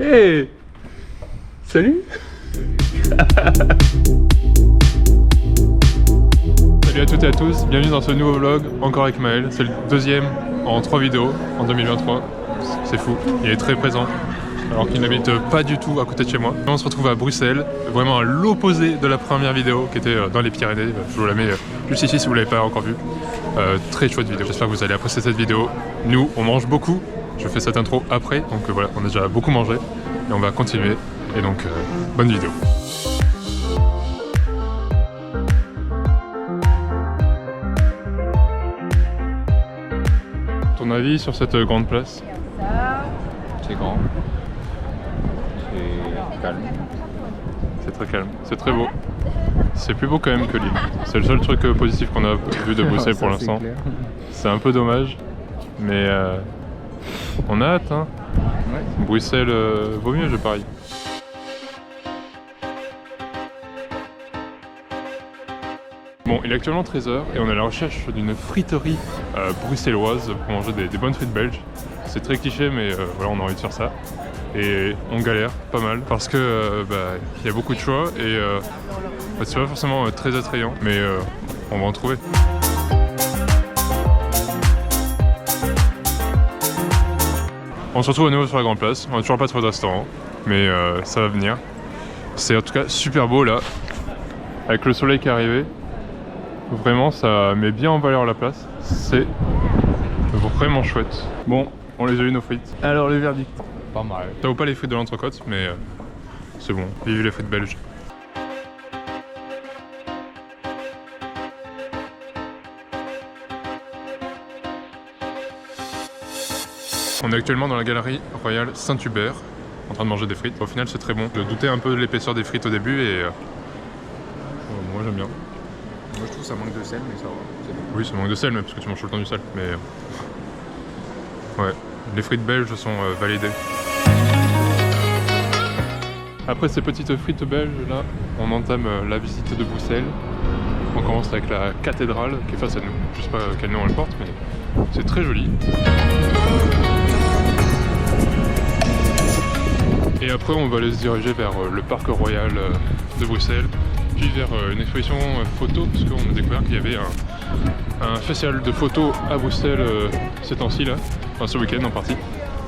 Hey! Salut! Salut à toutes et à tous, bienvenue dans ce nouveau vlog, encore avec Maël. C'est le deuxième en 3 vidéos en 2023. C'est fou, il est très présent. Alors qu'il n'habite pas du tout à côté de chez moi. On se retrouve à Bruxelles, vraiment à l'opposé de la première vidéo qui était dans les Pyrénées. Je vous la mets juste ici si vous ne l'avez pas encore vue. Très chouette vidéo, j'espère que vous allez apprécier cette vidéo. Nous, on mange beaucoup, je fais cette intro après, donc voilà, on a déjà beaucoup mangé. Et on va continuer, et donc bonne vidéo. Ton avis sur cette grande place? C'est grand, c'est calme. C'est très calme, c'est très beau. C'est plus beau quand même que Lille. C'est le seul truc positif qu'on a vu de Bruxelles pour l'instant. C'est un peu dommage, mais on a hâte. Hein. Ouais. Bruxelles vaut mieux, je parie. Bon, il est actuellement 13 h et on est à la recherche d'une friterie bruxelloise pour manger des bonnes frites belges. C'est très cliché, mais voilà, on a envie de faire ça. Et on galère pas mal parce que y a beaucoup de choix et c'est pas forcément très attrayant, mais on va en trouver. On se retrouve à nouveau sur la grande place. On n'a toujours pas trouvé de restaurant, mais ça va venir. C'est en tout cas super beau là, avec le soleil qui est arrivé. Vraiment, ça met bien en valeur la place. C'est vraiment chouette. Bon, on les a eu nos frites. Alors le verdict? Pas mal. Ça vaut pas les frites de l'entrecôte, mais c'est bon. Vive les frites belges. On est actuellement dans la galerie royale Saint-Hubert, en train de manger des frites. Au final, c'est très bon. Je doutais un peu de l'épaisseur des frites au début et moi j'aime bien. Moi je trouve que ça manque de sel, mais ça va. Oui, ça manque de sel, mais parce que tu manges tout le temps du sel. Mais ouais, les frites belges sont validées. Après ces petites frites belges là, on entame la visite de Bruxelles. On commence avec la cathédrale qui est face à nous. Je sais pas quel nom elle porte, mais c'est très joli. Et après on va aller se diriger vers le parc royal de Bruxelles, puis vers une exposition photo, parce qu'on a découvert qu'il y avait un festival de photos à Bruxelles ces temps-ci là, enfin ce week-end en partie.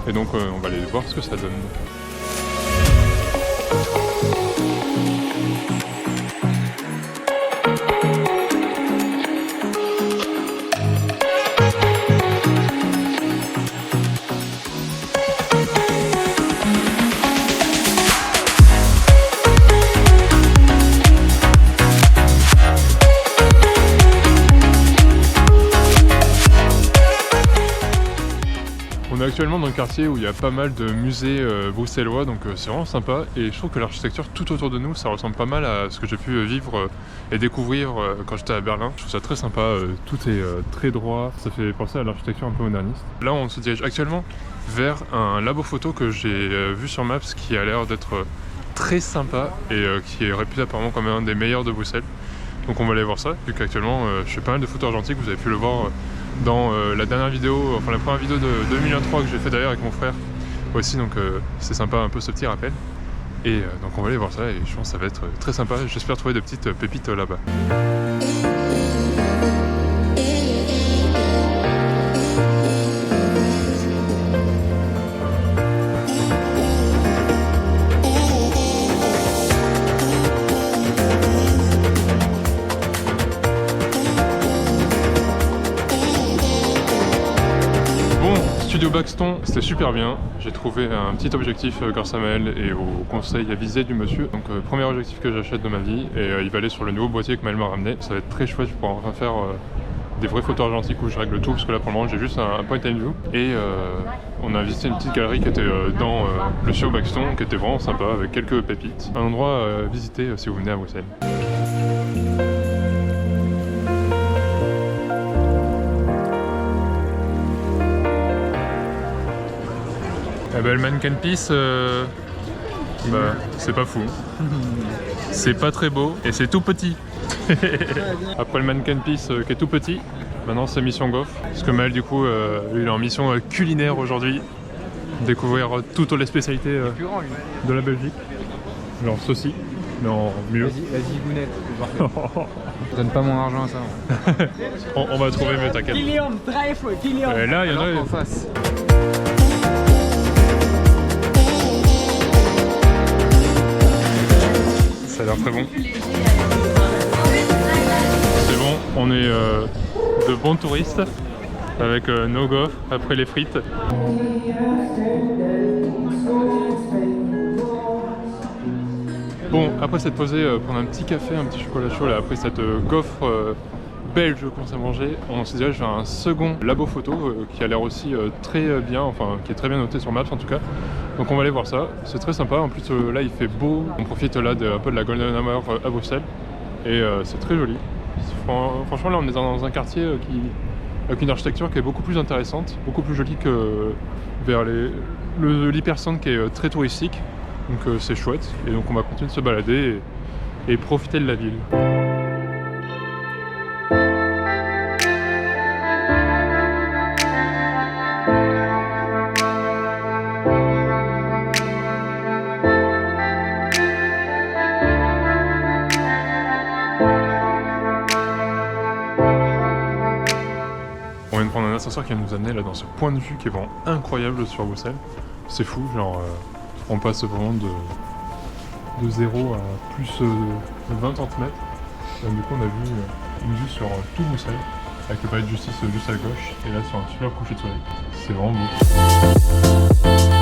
Et donc on va aller voir ce que ça donne. On est actuellement dans le quartier où il y a pas mal de musées bruxellois, donc c'est vraiment sympa. Et je trouve que l'architecture tout autour de nous, ça ressemble pas mal à ce que j'ai pu vivre et découvrir quand j'étais à Berlin. Je trouve ça très sympa, tout est très droit, ça fait penser à l'architecture un peu moderniste. Là on se dirige actuellement vers un labo photo que j'ai vu sur Maps qui a l'air d'être très sympa et qui est réputé apparemment comme un des meilleurs de Bruxelles. Donc on va aller voir ça, vu qu'actuellement je fais pas mal de photos argentiques, vous avez pu le voir dans la dernière vidéo, enfin la première vidéo de 2023 que j'ai fait d'ailleurs avec mon frère aussi, donc c'est sympa un peu ce petit rappel. Et donc on va aller voir ça et je pense que ça va être très sympa, j'espère trouver de petites pépites là-bas. Studio Baxton, c'était super bien. J'ai trouvé un petit objectif grâce à Maël et au conseil avisé du monsieur. Donc premier objectif que j'achète de ma vie et il va aller sur le nouveau boîtier que Maël m'a ramené. Ça va être très chouette pour enfin faire des vraies photos argentiques où je règle tout parce que là pour le moment j'ai juste un point and view. Et on a visité une petite galerie qui était dans le Studio Baxton qui était vraiment sympa avec quelques pépites. Un endroit à visiter si vous venez à Bruxelles. Eh ben, le mannequin piece, c'est pas fou. C'est pas très beau et c'est tout petit. Après le mannequin piece qui est tout petit, maintenant c'est mission gaufre. Parce que Maël du coup, lui, il est en mission culinaire aujourd'hui. découvrir toutes les spécialités Plus grand lui. de la Belgique. Genre ceci, mais en mieux. La zigounette. Je donne pas mon argent à ça. On va trouver mieux, t'inquiète. Guillaume, drive, Guillaume. Et là, il y en a En face. Ça a l'air très bon. C'est bon, on est de bons touristes avec nos gaufres, après les frites. Bon, après s'être posé prendre un petit café, un petit chocolat chaud, là, après cette gaufre belge qu'on s'est mangé, on s'est dirigé vers un second labo photo qui a l'air aussi très bien, enfin qui est très bien noté sur Maps en tout cas. Donc on va aller voir ça, c'est très sympa, en plus là il fait beau, on profite là un peu de la Golden Hour à Bruxelles et c'est très joli. Franchement là on est dans un quartier avec une architecture qui est beaucoup plus intéressante, beaucoup plus jolie que vers l'hypercentre qui est très touristique. Donc c'est chouette et donc on va continuer de se balader et profiter de la ville. On vient de prendre un ascenseur qui va nous amener là dans ce point de vue qui est vraiment incroyable sur Bruxelles. C'est fou, genre on passe vraiment de 0 à plus 20 cm. Du coup on a vu une vue sur tout Bruxelles, avec le palais de justice juste à gauche, et là sur un super coucher de soleil. C'est vraiment beau.